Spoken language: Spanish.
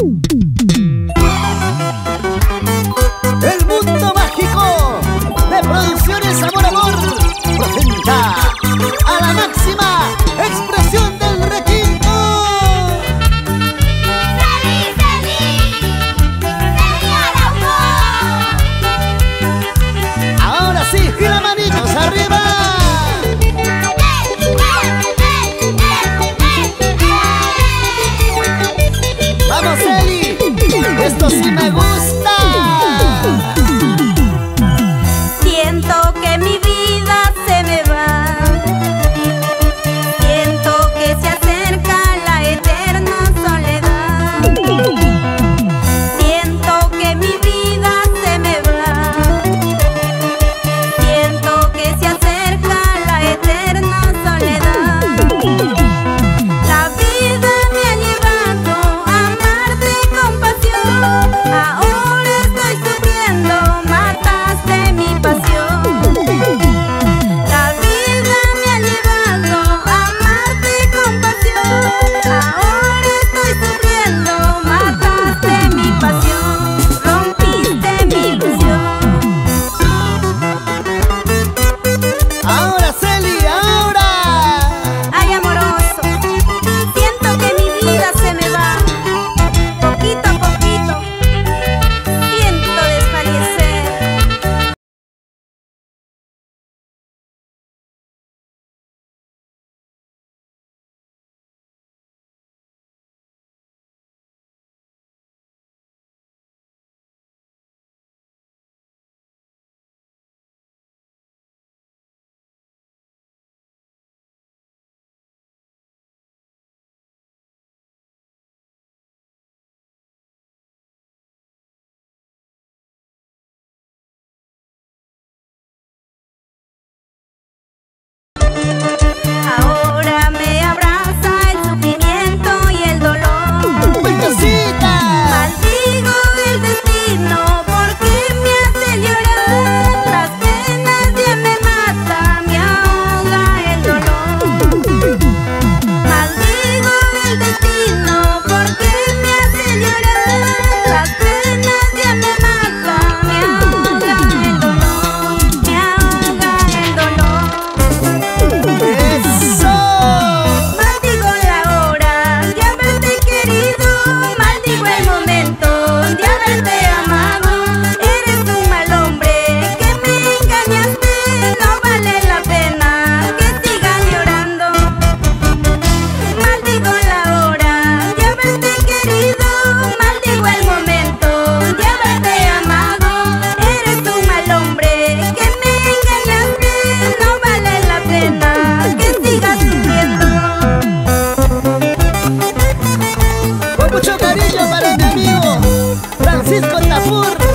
El mundo mágico de Producciones Amor Amor presenta a la máxima expresión del requinto. ¡Feliz, feliz! ¡Feliz Araujo! Ahora sí, gira manitos arriba. Vamos, Eli, esto sí me gusta. Siento que mi vida se me va. Siento que se acerca la eterna soledad. Siento que mi vida se me va. Siento que se acerca la eterna soledad. La vida me ha llevado a amarte con pasión. Ahora estoy sufriendo, mataste mi pasión. La vida me ha llevado a amarte con pasión. Ahora estoy sufriendo, mataste mi pasión. Rompiste mi ilusión. Ahora, Celi, ahora. Ay, amoroso, siento que mi vida se me va. Poquito a poquito, siento desfallecer. Ahora me abraza el sufrimiento y el dolor. ¡Vueltecita! Maldigo el destino porque me hace llorar. Las penas ya me matan, me ahoga el dolor. Maldigo el destino porque me hace llorar. Las penas ya me matan, me ahoga el dolor. Me ahoga el dolor. ¡Eso! Maldigo la hora de haberte querido, maldigo el momento de haberte amado. Eres un mal hombre que me engañaste, no vale la pena que sigas llorando. Maldigo la hora de haberte querido, maldigo el momento de haberte amado. Eres un mal hombre que me engañaste, no vale la pena que sigas sufriendo. Con mucho cariño para mi amigo Francisco Tafur.